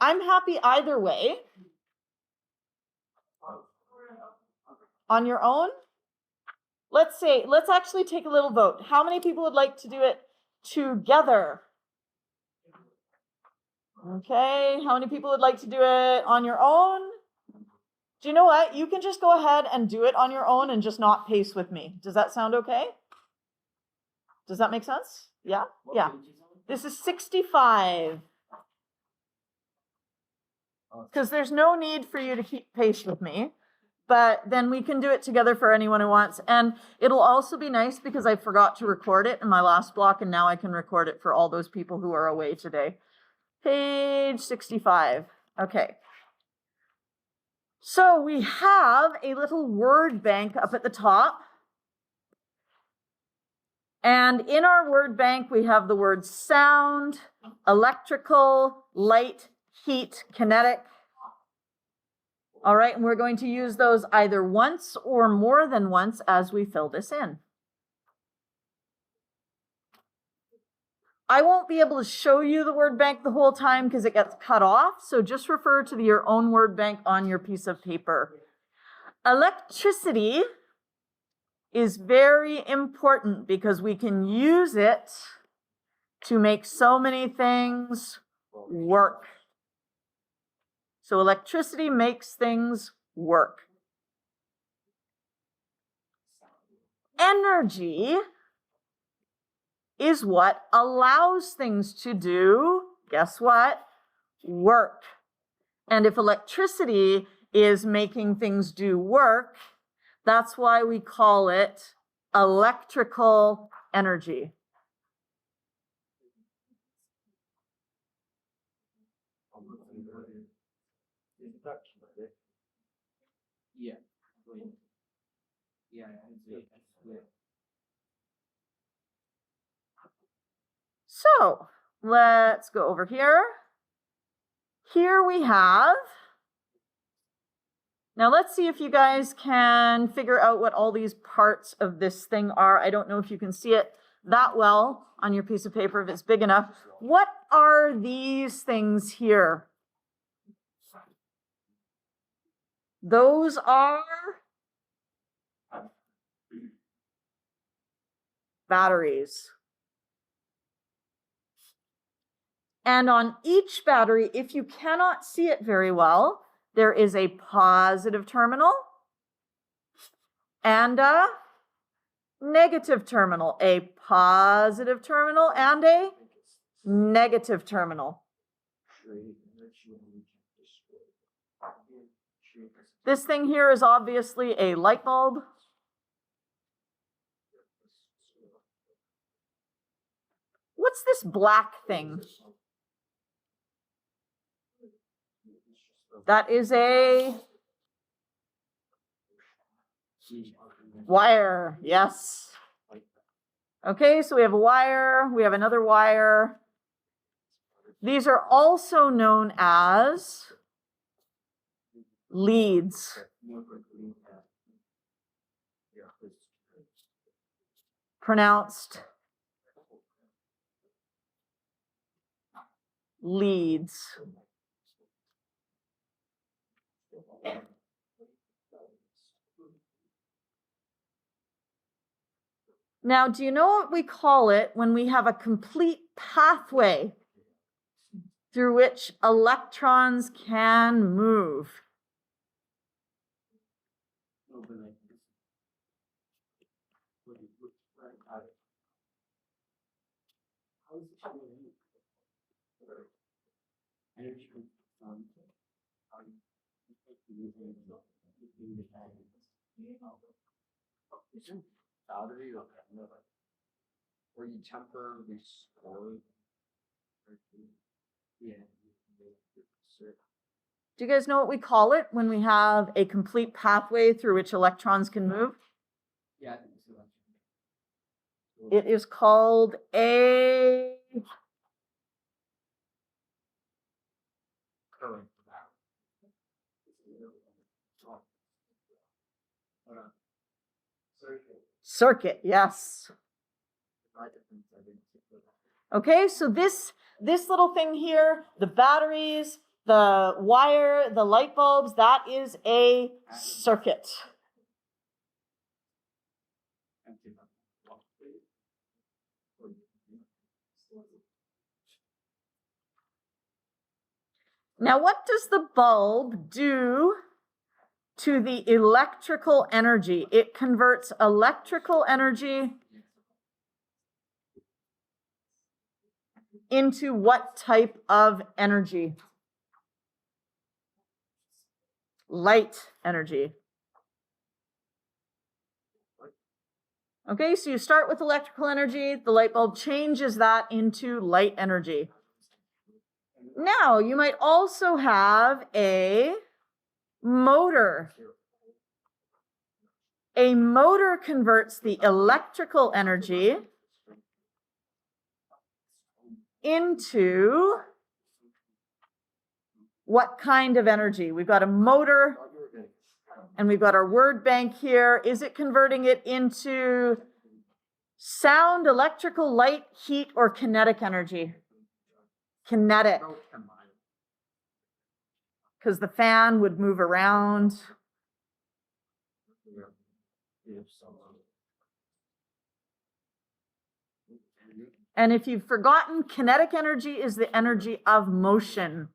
I'm happy either way. On your own? Let's actually take a little vote. How many people would like to do it together? Okay, how many people would like to do it on your own? Do you know what? You can just go ahead and do it on your own and just not pace with me. Does that sound okay? Does that make sense? Yeah? Yeah. This is 65. Because there's no need for you to keep pace with me. But then we can do it together for anyone who wants. And it'll also be nice because I forgot to record it in my last block, and now I can record it for all those people who are away today. Page 65. Okay. So we have a little word bank up at the top. And in our word bank, we have the words sound, electrical, light, heat, kinetic. All right, and we're going to use those either once or more than once as we fill this in. I won't be able to show you the word bank the whole time because it gets cut off, so just refer to your own word bank on your piece of paper. Electricity is very important because we can use it to make so many things work. So electricity makes things work. Energy is what allows things to do, guess what? Work. And if electricity is making things do work, that's why we call it electrical energy. So let's go over here. Here we have, now let's see if you guys can figure out what all these parts of this thing are. I don't know if you can see it that well on your piece of paper if it's big enough. What are these things here? Those are batteries. And on each battery, if you cannot see it very well, there is a positive terminal and a negative terminal, a positive terminal and a negative terminal. This thing here is obviously a light bulb. What's this black thing? That is a wire, yes. Okay, so we have a wire, we have another wire. These are also known as leads. Pronounced leads. Now, do you know what we call it when we have a complete pathway through which electrons can move? Where you temporarily store. Do you guys know what we call it when we have a complete pathway through which electrons can move? Yeah. It is called a Current. circuit, yes. Okay, so this little thing here, the batteries, The wire, the light bulbs, that is a circuit. Now, what does the bulb do to the electrical energy? It converts electrical energy into what type of energy? Light energy. Okay, so you start with electrical energy, the light bulb changes that into light energy. Now, you might also have a motor. A motor converts the electrical energy into what kind of energy? We've got a motor and we've got our word bank here. Is it converting it into sound, electrical, light, heat, or kinetic energy? Kinetic. Because the fan would move around. And if you've forgotten, kinetic energy is the energy of motion.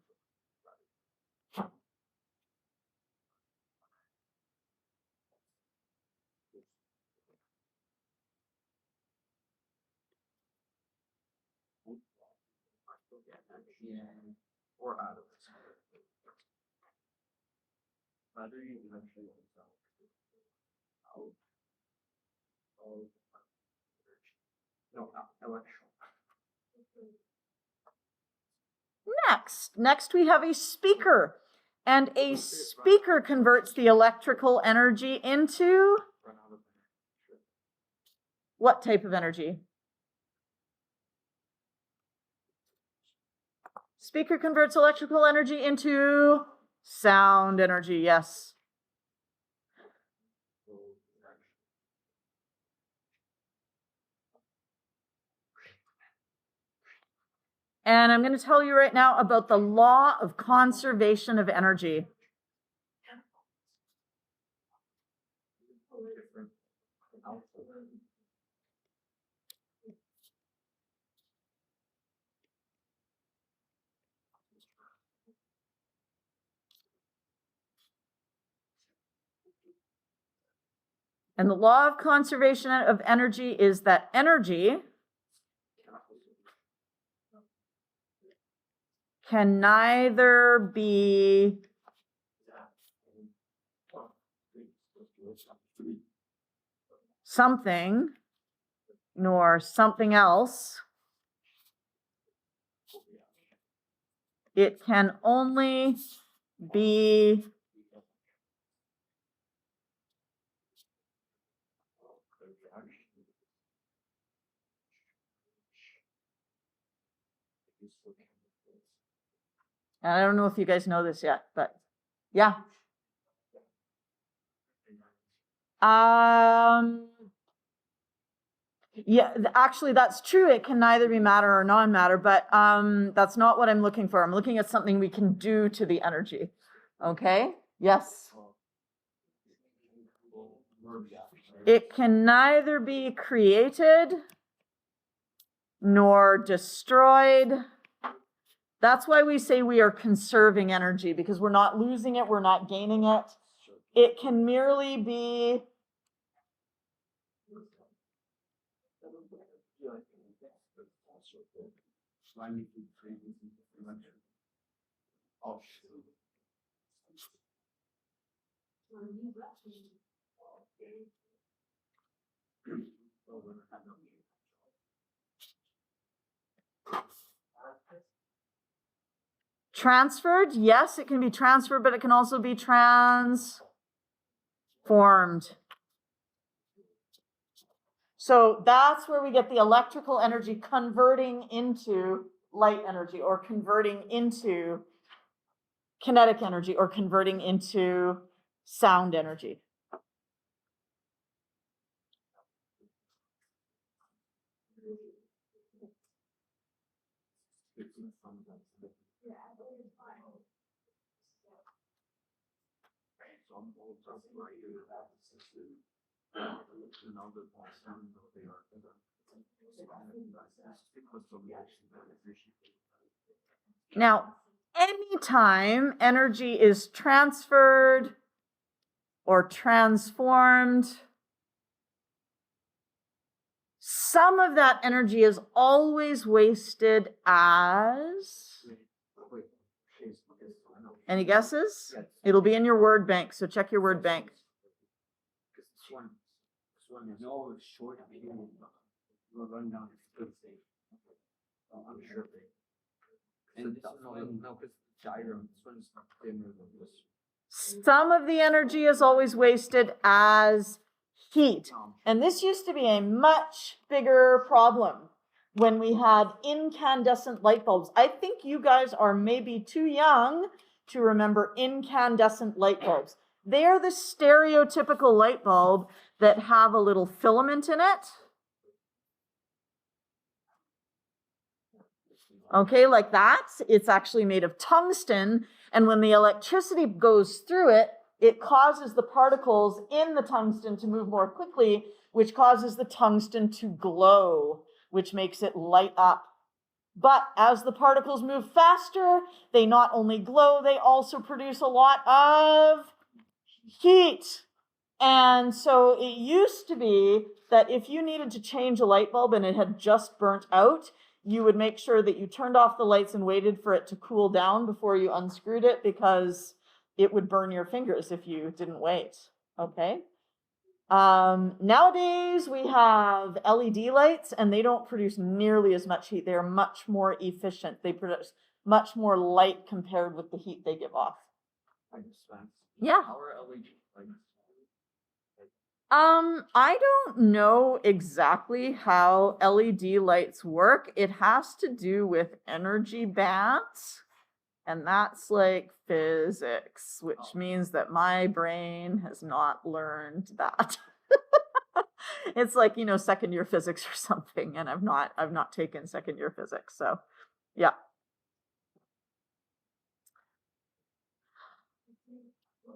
Or out of it. No, electrical. Next we have a speaker. And a speaker converts the electrical energy into what type of energy? Speaker converts electrical energy into sound energy, yes. And I'm going to tell you right now about the law of conservation of energy. And the law of conservation of energy is that energy can neither be something nor something else. It can only be and I don't know if you guys know this yet, but yeah. Yeah, actually that's true. It can neither be matter or non-matter, but that's not what I'm looking for. I'm looking at something we can do to the energy. Okay? Yes. It can neither be created nor destroyed. That's why we say we are conserving energy, because we're not losing it, we're not gaining it. It can merely be transferred. Yes, it can be transferred, but it can also be transformed. So that's where we get the electrical energy converting into light energy, or converting into kinetic energy, or converting into sound energy. Now, anytime energy is transferred or transformed, some of that energy is always wasted as... Any guesses? It'll be in your word bank, so check your word bank. I'm sure. And no, because diagram, this one's dimmer than this. Some of the energy is always wasted as heat. And this used to be a much bigger problem when we had incandescent light bulbs. I think you guys are maybe too young to remember incandescent light bulbs. They are the stereotypical light bulb that have a little filament in it. Okay, like that. It's actually made of tungsten, and when the electricity goes through it, it causes the particles in the tungsten to move more quickly, which causes the tungsten to glow, which makes it light up. But as the particles move faster, they not only glow, they also produce a lot of heat. And so it used to be that if you needed to change a light bulb and it had just burnt out, you would make sure that you turned off the lights and waited for it to cool down before you unscrewed it, because it would burn your fingers if you didn't wait, okay? Nowadays, we have LED lights, and they don't produce nearly as much heat. They're much more efficient. They produce much more light compared with the heat they give off. Yeah. How are LED lights? I don't know exactly how LED lights work. It has to do with energy bands, and that's like physics, which means that my brain has not learned that. It's like, you know, second year physics or something, and I've not taken second year physics, so yeah.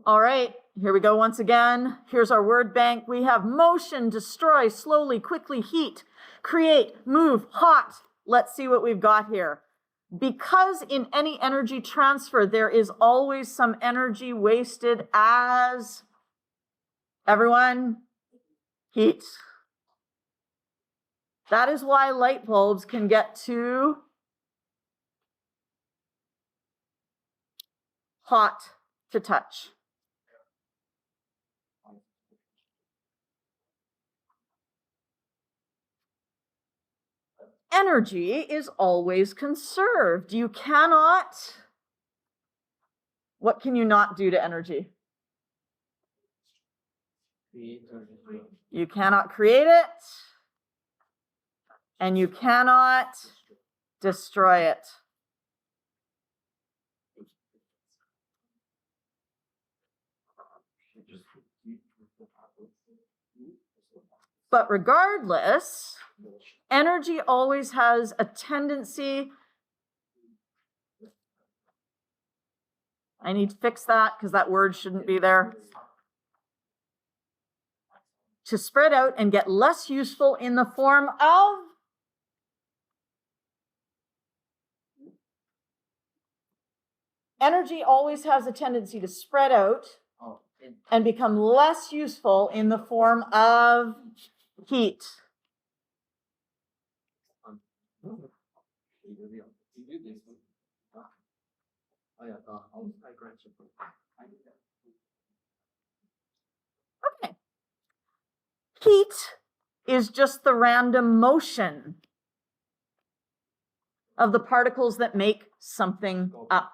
All right, here we go once again. Here's our word bank. We have motion, destroy, slowly, quickly, heat, create, move, hot. Let's see what we've got here. Because in any energy transfer, there is always some energy wasted as, everyone, heat. That is why light bulbs can get too hot to touch. Energy is always conserved. You cannot, what can you not do to energy? You cannot create it, and you cannot destroy it. But regardless, energy always has a tendency, I need to fix that because that word shouldn't be there, to spread out and get less useful in the form of energy always has a tendency to spread out and become less useful in the form of heat. Okay. Heat is just the random motion of the particles that make something up.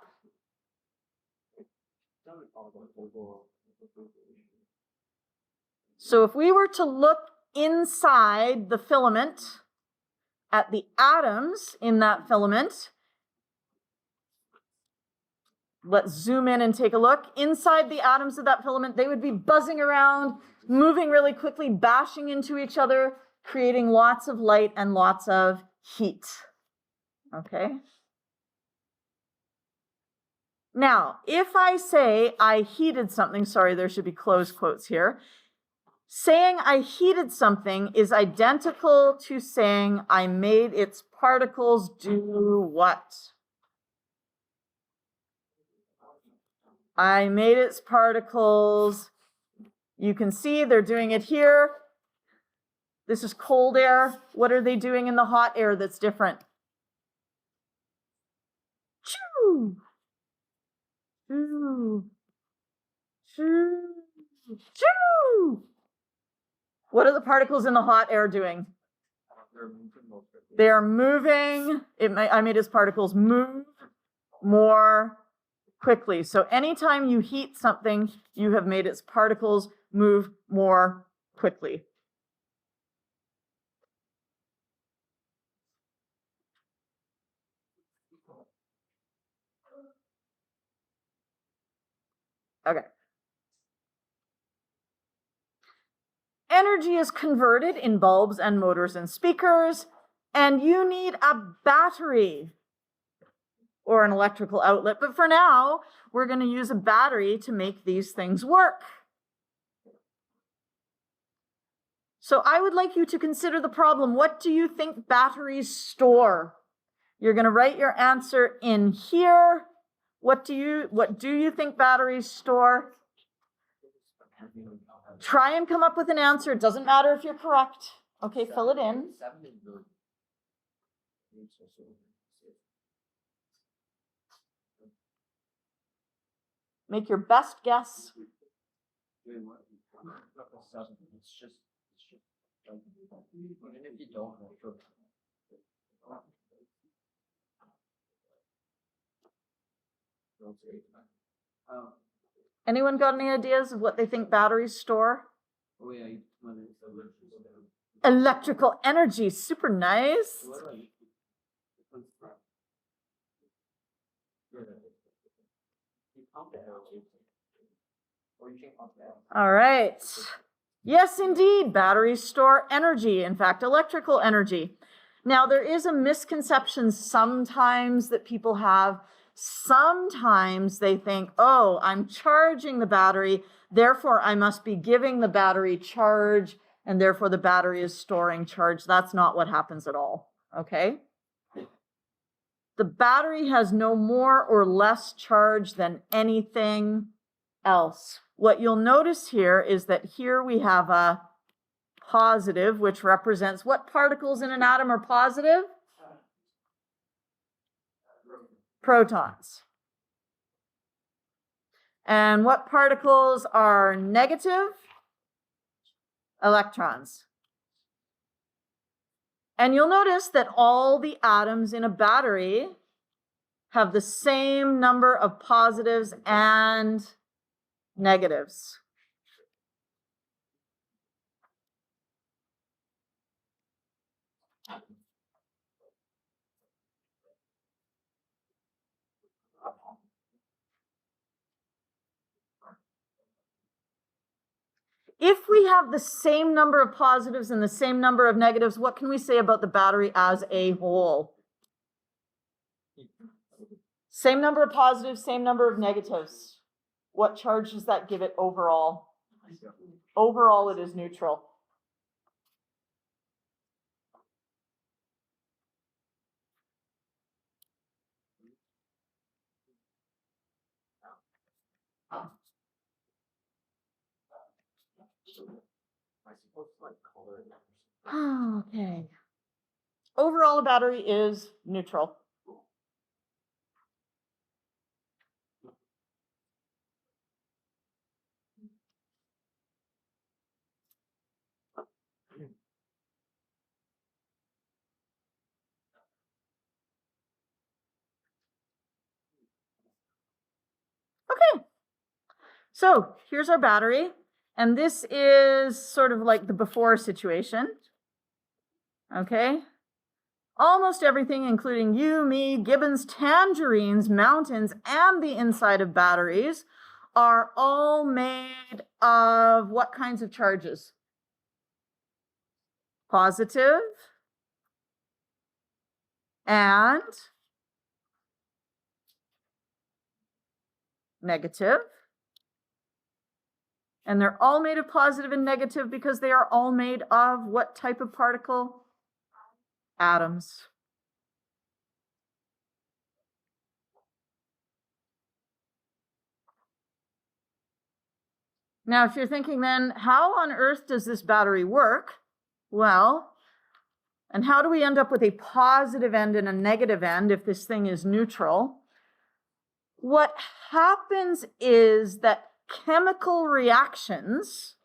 So if we were to look inside the filament at the atoms in that filament, let's zoom in and take a look. Inside the atoms of that filament, they would be buzzing around, moving really quickly, bashing into each other, creating lots of light and lots of heat. Okay? Now, if I say I heated something, sorry, there should be closed quotes here. Saying I heated something is identical to saying I made its particles do what? I made its particles, you can see they're doing it here. This is cold air. What are they doing in the hot air that's different? Choo! Choo! Choo! Choo! What are the particles in the hot air doing? They are moving. I made its particles move more quickly. So anytime you heat something, you have made its particles move more quickly. Okay. Energy is converted in bulbs and motors and speakers, and you need a battery or an electrical outlet. But for now, we're going to use a battery to make these things work. So I would like you to consider the problem. What do you think batteries store? You're going to write your answer in here. What do you think batteries store? Try and come up with an answer. It doesn't matter if you're correct. Okay, fill it in. Make your best guess. Even if you don't know, sure. Anyone got any ideas of what they think batteries store? Oh yeah, Electrical energy, super nice. All right. Yes, indeed, batteries store energy, in fact, electrical energy. Now, there is a misconception sometimes that people have. Sometimes they think, oh, I'm charging the battery, therefore I must be giving the battery charge, and therefore the battery is storing charge. That's not what happens at all, okay? The battery has no more or less charge than anything else. What you'll notice here is that here we have a positive, which represents what particles in an atom are positive? Protons. And what particles are negative? Electrons. And you'll notice that all the atoms in a battery have the same number of positives and negatives. If we have the same number of positives and the same number of negatives, what can we say about the battery as a whole? Same number of positives, same number of negatives. What charge does that give it overall? Overall, it is neutral. Okay. Overall, a battery is neutral. Okay. So here's our battery. And this is sort of like the before situation. Okay. Almost everything, including you, me, gibbons, tangerines, mountains, and the inside of batteries, are all made of what kinds of charges? Positive and negative. And they're all made of positive and negative because they are all made of what type of particle? Atoms. Now, if you're thinking then, how on earth does this battery work? Well, and how do we end up with a positive end and a negative end if this thing is neutral? What happens is that chemical reactions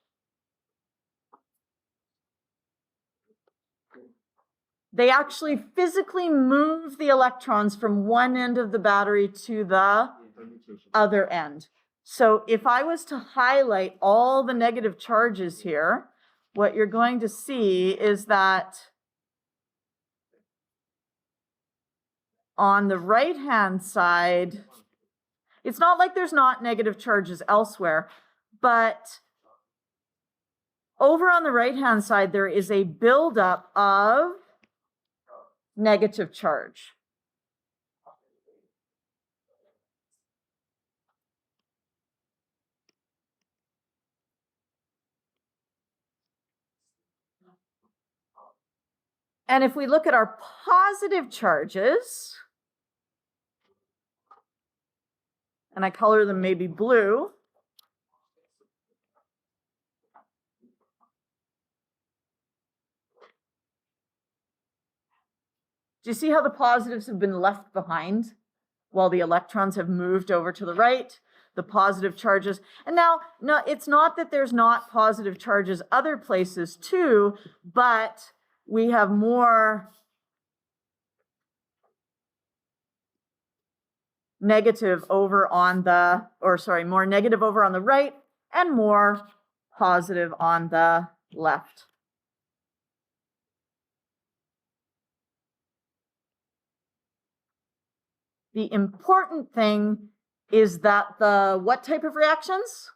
they actually physically move the electrons from one end of the battery to the other end. So if I was to highlight all the negative charges here, what you're going to see is that on the right-hand side, it's not like there's not negative charges elsewhere, but over on the right-hand side, there is a buildup of negative charge. And if we look at our positive charges, and I color them maybe blue, do you see how the positives have been left behind while the electrons have moved over to the right? The positive charges. And now, no, it's not that there's not positive charges other places too, but we have more negative over on the, more negative over on the right and more positive on the left. The important thing is that the what type of reactions?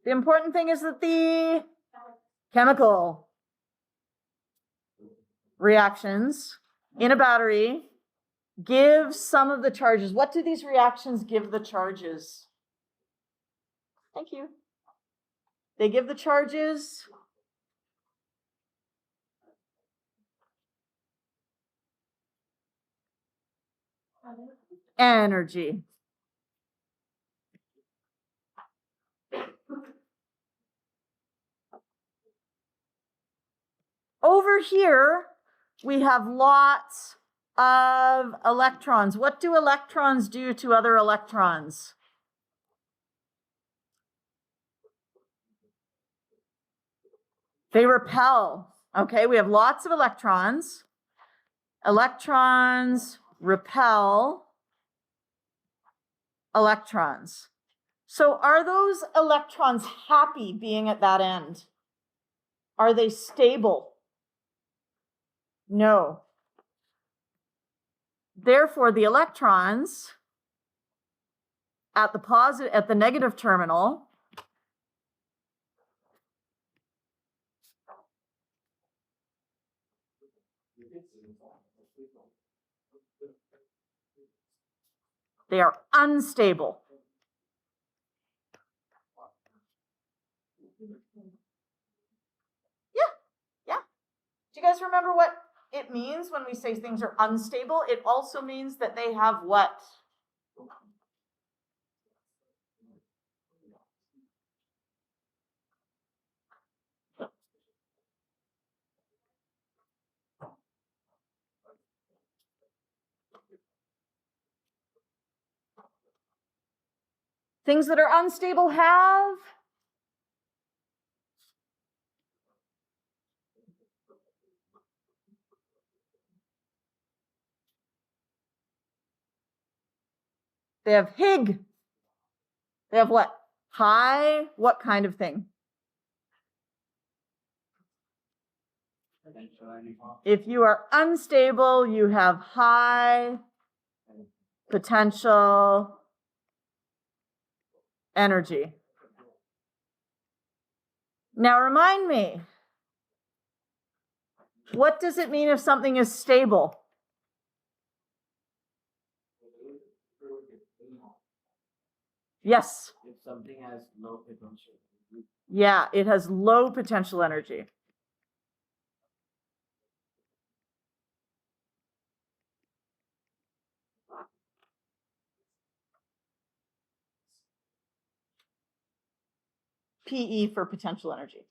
The important thing is that the chemical reactions in a battery give some of the charges. What do these reactions give the charges? Thank you. They give the charges energy. Over here, we have lots of electrons. What do electrons do to other electrons? They repel. Okay, we have lots of electrons. Electrons repel electrons. So are those electrons happy being at that end? Are they stable? No. Therefore, the electrons at the negative terminal they are unstable. Yeah. Do you guys remember what it means when we say things are unstable? It also means that they have what? Things that are unstable have they have Higg. They have what? High, what kind of thing? If you are unstable, you have high potential energy. Now remind me, what does it mean if something is stable? Yes. If something has low potential. Yeah, it has low potential energy. PE for potential energy.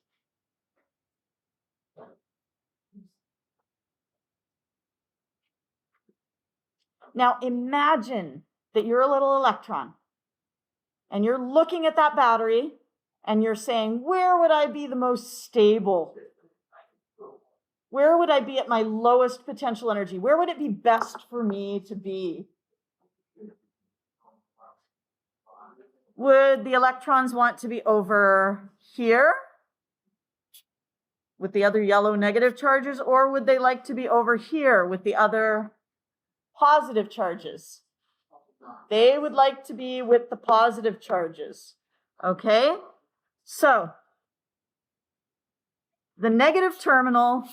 Now imagine that you're a little electron and you're looking at that battery and you're saying, where would I be the most stable? Where would I be at my lowest potential energy? Where would it be best for me to be? Would the electrons want to be over here with the other yellow negative charges, or would they like to be over here with the other positive charges? They would like to be with the positive charges. Okay? So, the negative terminal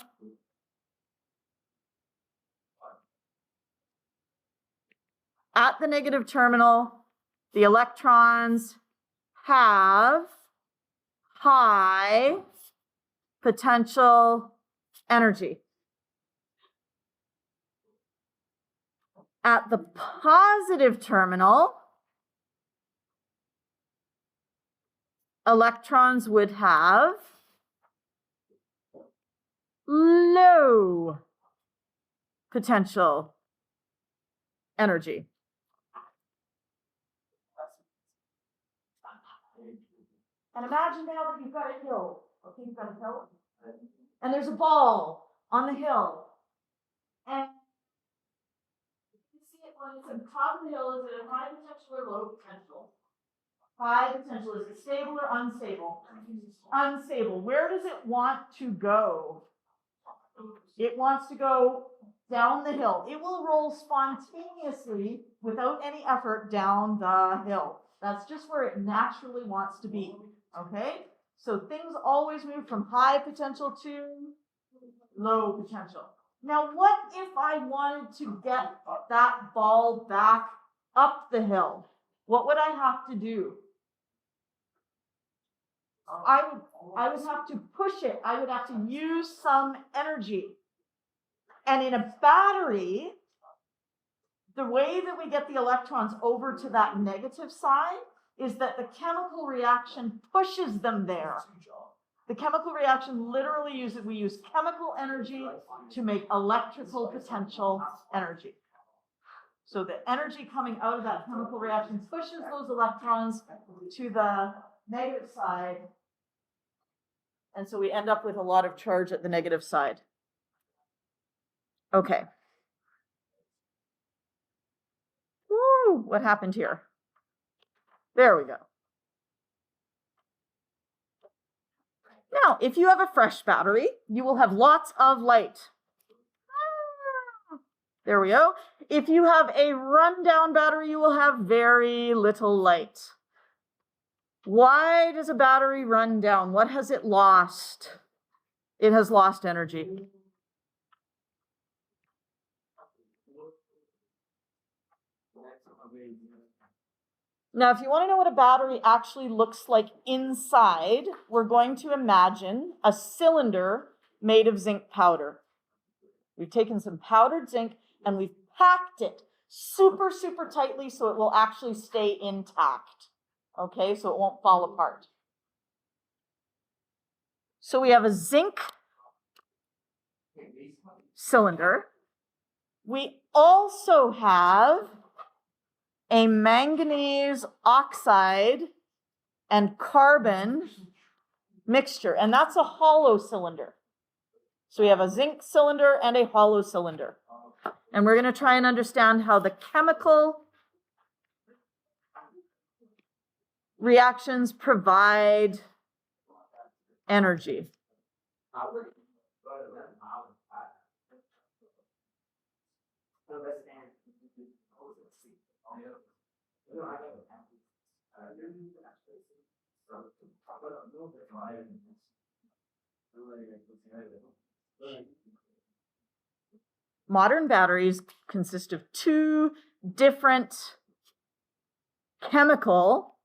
at the negative terminal, the electrons have high potential energy. At the positive terminal, electrons would have low potential energy. And imagine now that you've got a hill. Okay, you've got a hill. And there's a ball on the hill. And you can see it when it's on top of the hill. Is it a high potential or low potential? High potential. Is it stable or unstable? Unstable. Where does it want to go? It wants to go down the hill. It will roll spontaneously without any effort down the hill. That's just where it naturally wants to be. Okay? So things always move from high potential to low potential. Now, what if I wanted to get that ball back up the hill? What would I have to do? I would have to push it. I would have to use some energy. And in a battery, the way that we get the electrons over to that negative side is that the chemical reaction pushes them there. The chemical reaction literally we use chemical energy to make electrical potential energy. So the energy coming out of that chemical reaction pushes those electrons to the negative side. And so we end up with a lot of charge at the negative side. Okay. Woo, what happened here? There we go. Now, if you have a fresh battery, you will have lots of light. There we go. If you have a rundown battery, you will have very little light. Why does a battery run down? What has it lost? It has lost energy. Now, if you want to know what a battery actually looks like inside, we're going to imagine a cylinder made of zinc powder. We've taken some powdered zinc and we've packed it super, super tightly so it will actually stay intact. Okay, so it won't fall apart. So we have a zinc cylinder. We also have a manganese oxide and carbon mixture, and that's a hollow cylinder. So we have a zinc cylinder and a hollow cylinder. And we're going to try and understand how the chemical reactions provide energy. Modern batteries consist of two different chemical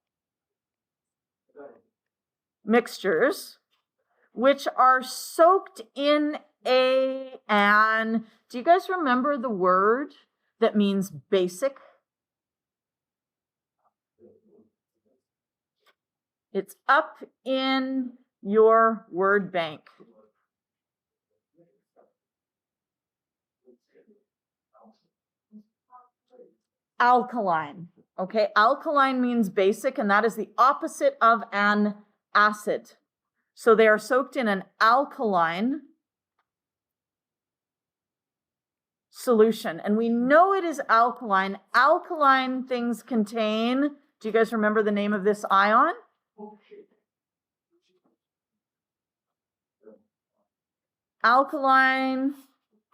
mixtures, which are soaked in an, do you guys remember the word that means basic? It's up in your word bank. Alkaline. Okay, alkaline means basic, and that is the opposite of an acid. So they are soaked in an alkaline solution. And we know it is alkaline. Alkaline things contain, do you guys remember the name of this ion? Alkaline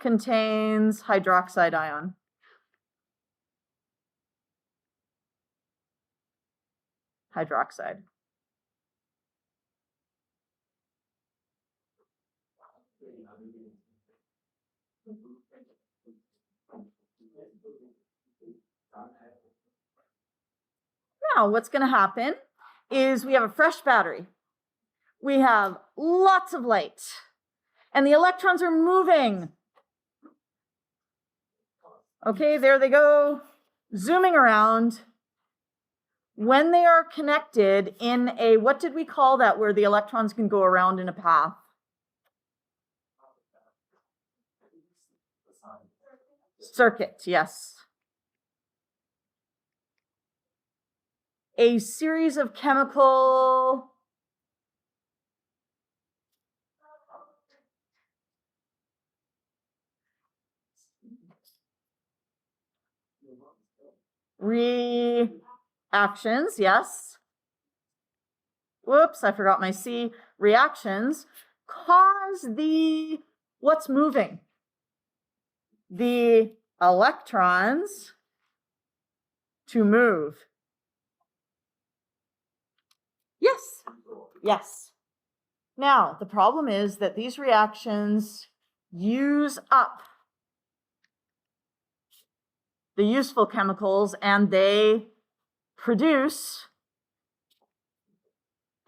contains hydroxide ion. Hydroxide. Now, what's going to happen is we have a fresh battery. We have lots of light, and the electrons are moving. Okay, there they go, zooming around. When they are connected in a, what did we call that, where the electrons can go around in a path? Circuit, yes. A series of chemical reactions, yes. Whoops, I forgot my C. Reactions cause the, what's moving? The electrons to move. Yes, yes. Now, the problem is that these reactions use up the useful chemicals, and they produce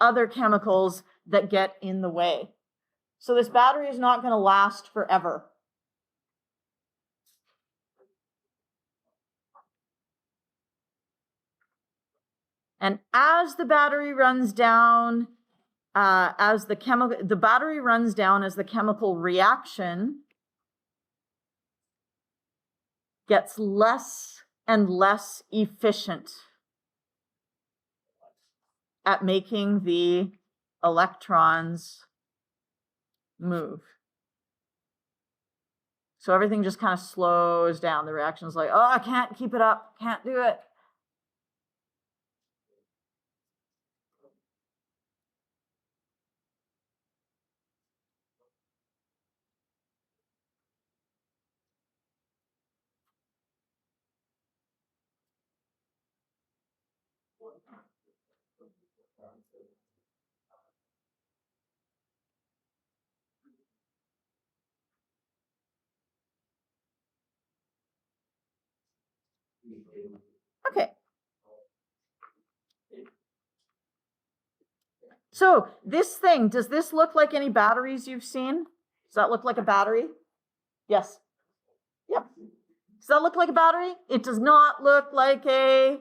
other chemicals that get in the way. So this battery is not going to last forever. And as the battery runs down, the battery runs down as the chemical reaction gets less and less efficient at making the electrons move. So everything just kind of slows down. The reaction's like, oh, I can't keep it up, can't do it. Okay. So this thing, does this look like any batteries you've seen? Does that look like a battery? Yes. Yep. Does that look like a battery? It does not look like a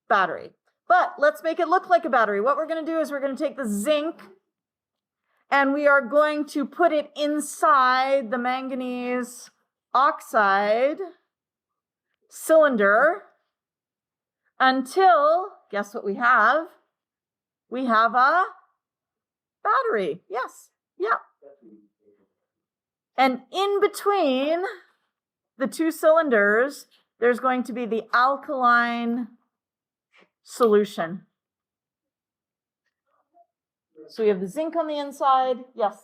battery. But let's make it look like a battery. What we're going to do is we're going to take the zinc and we are going to put it inside the manganese oxide cylinder until, guess what we have? We have a battery. Yes. Yeah. And in between the two cylinders, there's going to be the alkaline solution. So we have the zinc on the inside. Yes.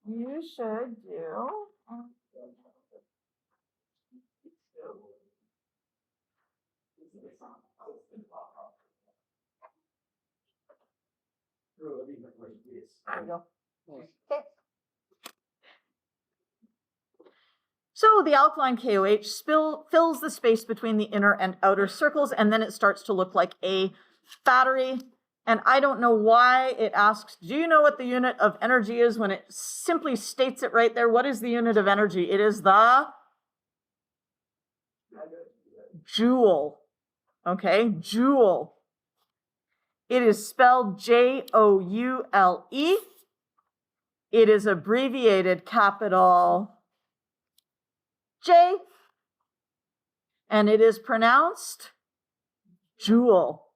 You should do. There we go. Okay. So the alkaline KOH fills the space between the inner and outer circles, and then it starts to look like a battery. And I don't know why it asks, do you know what the unit of energy is, when it simply states it right there? What is the unit of energy? It is the joule. Okay, joule. It is spelled Joule. It is abbreviated capital J, and it is pronounced joule.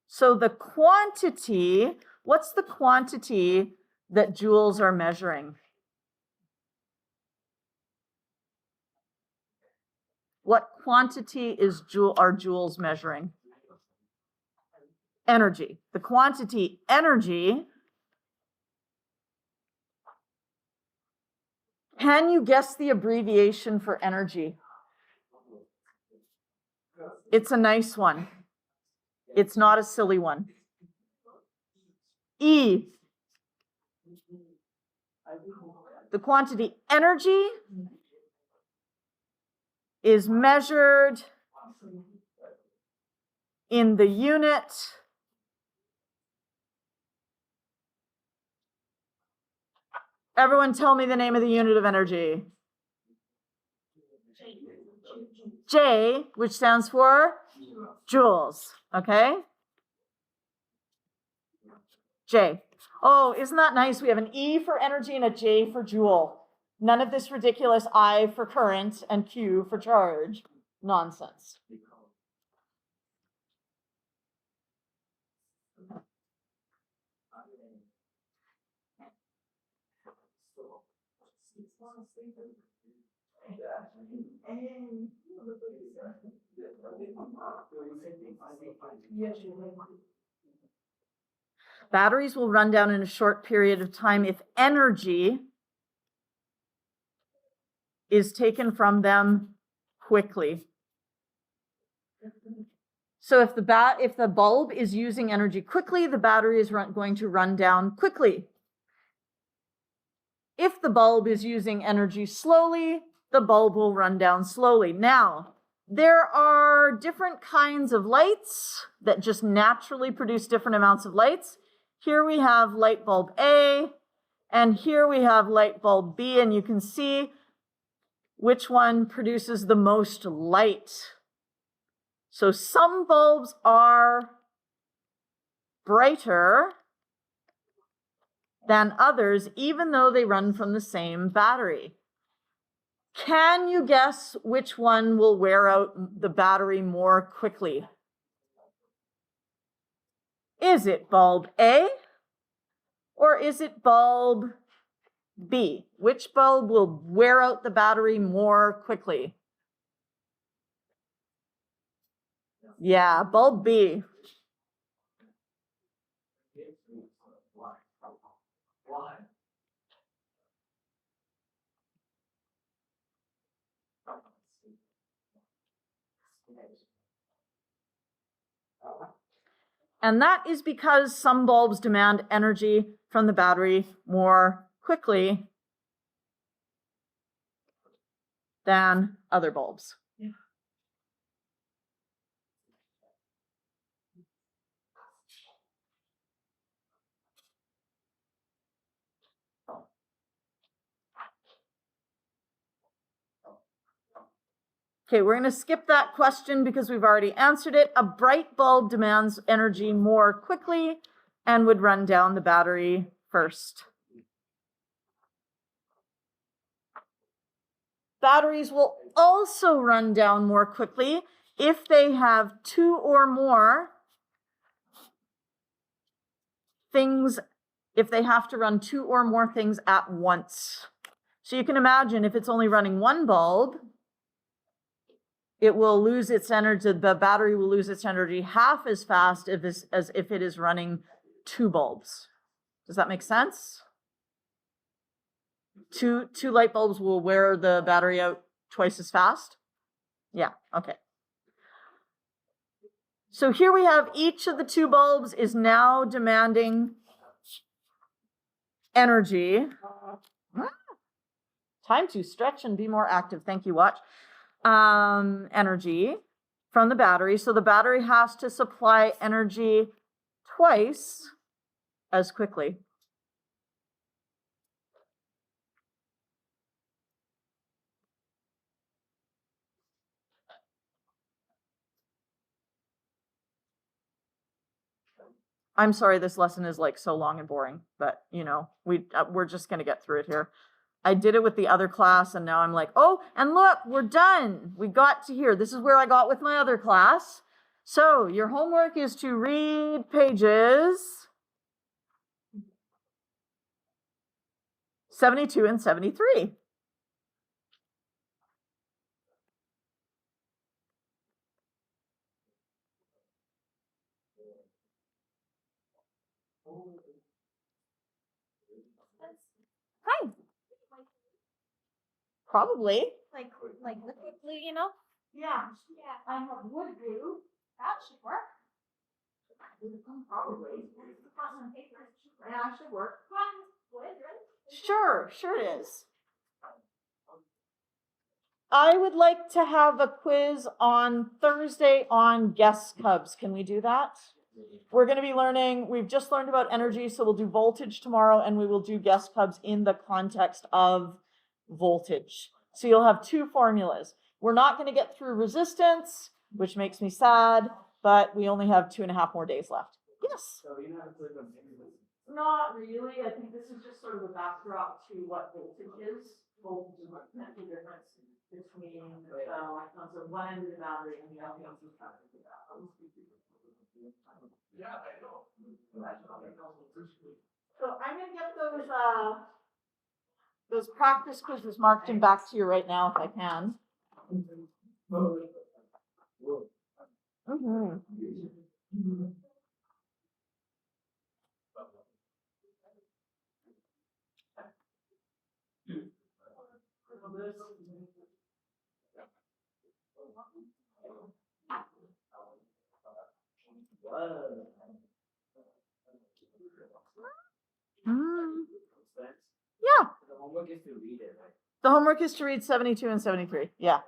So the quantity, what's the quantity that joules are measuring? What quantity are joules measuring? Energy. The quantity energy. Can you guess the abbreviation for energy? It's a nice one. It's not a silly one. E. The quantity energy is measured in the unit Everyone tell me the name of the unit of energy. J, which stands for joules, okay? J. Oh, isn't that nice? We have an E for energy and a J for joule. None of this ridiculous I for current and Q for charge nonsense. Batteries will run down in a short period of time if energy is taken from them quickly. So if the bulb is using energy quickly, the battery is going to run down quickly. If the bulb is using energy slowly, the bulb will run down slowly. Now, there are different kinds of lights that just naturally produce different amounts of lights. Here we have light bulb A, and here we have light bulb B, and you can see which one produces the most light. So some bulbs are brighter than others, even though they run from the same battery. Can you guess which one will wear out the battery more quickly? Is it bulb A or is it bulb B? Which bulb will wear out the battery more quickly? Yeah, bulb B. And that is because some bulbs demand energy from the battery more quickly than other bulbs. Okay, we're going to skip that question because we've already answered it. A bright bulb demands energy more quickly and would run down the battery first. Batteries will also run down more quickly if they have two or more things, if they have to run two or more things at once. So you can imagine if it's only running one bulb, it will lose its energy, the battery will lose its energy half as fast as if it is running two bulbs. Does that make sense? Two light bulbs will wear the battery out twice as fast? Yeah, okay. So here we have each of the two bulbs is now demanding energy. Time to stretch and be more active. Thank you, watch. Energy from the battery. So the battery has to supply energy twice as quickly. I'm sorry this lesson is like so long and boring, but you know, we're just going to get through it here. I did it with the other class and now I'm like, oh, and look, we're done. We got to here. This is where I got with my other class. So your homework is to read pages 72 and 73. Hi. Probably. Like liquid glue, you know? Yeah. Yeah. I have wood glue. That should work. Probably. On paper. Yeah, that should work. Wood, right? Sure it is. I would like to have a quiz on Thursday on guess cubs. Can we do that? We're going to be learning, we've just learned about energy, so we'll do voltage tomorrow and we will do guess cubs in the context of voltage. So you'll have two formulas. We're not going to get through resistance, which makes me sad, but we only have 2.5 more days left. Yes? So you have to click on Not really. I think this is just sort of a backdrop to what voltage is. Voltage is what the difference between electrons of one end of the battery and the other end of the battery. Yeah, I know. So I'm gonna get those practice quizzes marked and back to you right now if I can. Mm-hmm. Yeah. The homework is to read it, right? The homework is to read 72 and 73. Yeah.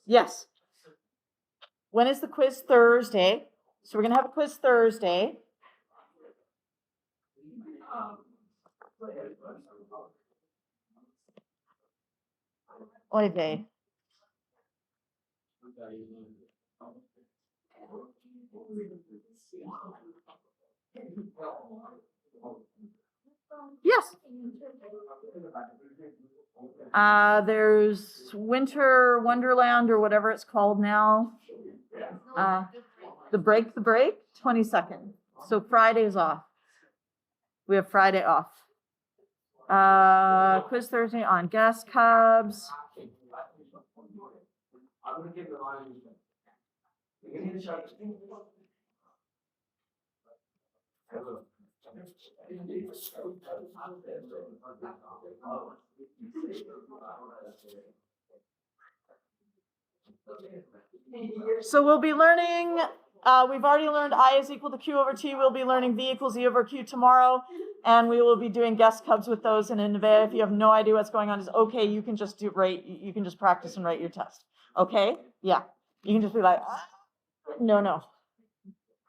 Yes. When is the quiz? Thursday. So we're going to have a quiz Thursday. Oy vey. Yes. There's Winter Wonderland or whatever it's called now. The break, 22nd. So Friday's off. We have Friday off. Quiz Thursday on gas cubs. I'm gonna give the line. So we'll be learning, we've already learned I is equal to Q over T. We'll be learning V equals E over Q tomorrow. And we will be doing guess cubs with those in Invea. If you have no idea what's going on, it's okay. You can just you can just practice and write your test. Okay? Yeah. You can just be like, no.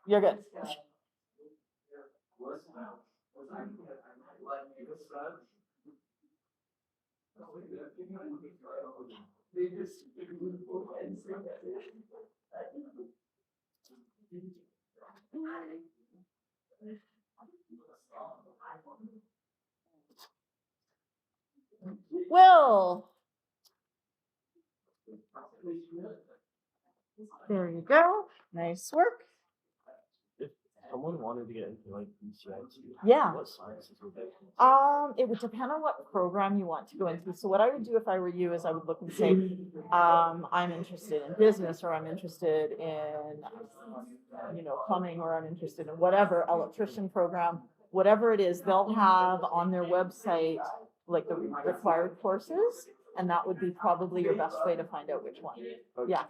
You're good. Will. There you go. Nice work. Someone wanted to get into like BCIT. Yeah. What sciences would they? It would depend on what program you want to go into. So what I would do if I were you is I would look and say, I'm interested in business, or I'm interested in, plumbing, or I'm interested in whatever, electrician program, whatever it is, they'll have on their website like the required courses, and that would be probably your best way to find out which one. Yeah.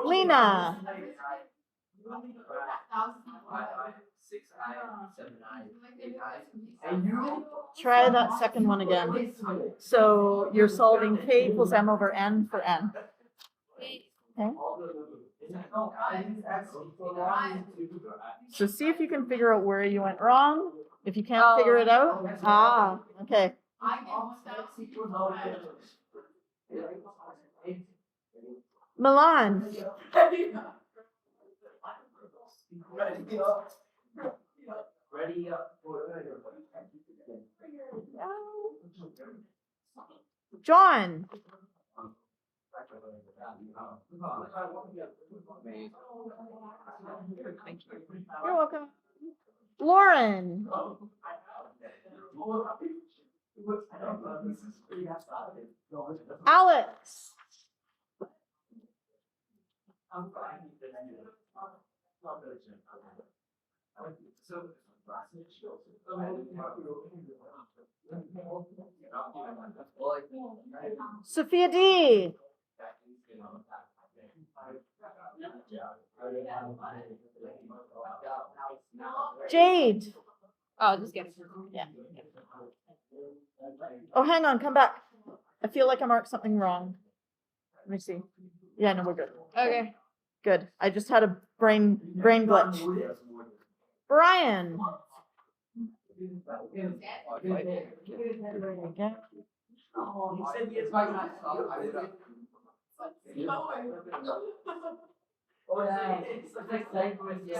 Lena. 6I, 7I, 8I. Try that second one again. So you're solving K equals M over N for N. Okay. So see if you can figure out where you went wrong. If you can't figure it out, okay. Milan. Ready up. John. You're welcome. Lauren. Alex. Sophia D. Jade. Oh, just kidding. Yeah. Oh, hang on, come back. I feel like I marked something wrong. Let me see. Yeah, no, we're good. Okay. Good. I just had a brain glitch. Brian.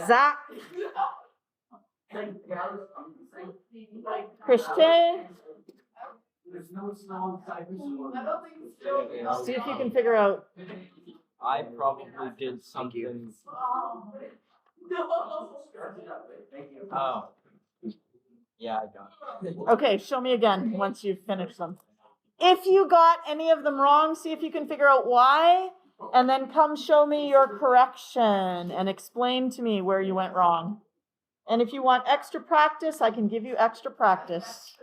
Zach. Christian. See if you can figure out. I probably did something. Oh. Yeah, I got it. Okay, show me again once you've finished them. If you got any of them wrong, see if you can figure out why, and then come show me your correction and explain to me where you went wrong. And if you want extra practice, I can give you extra practice.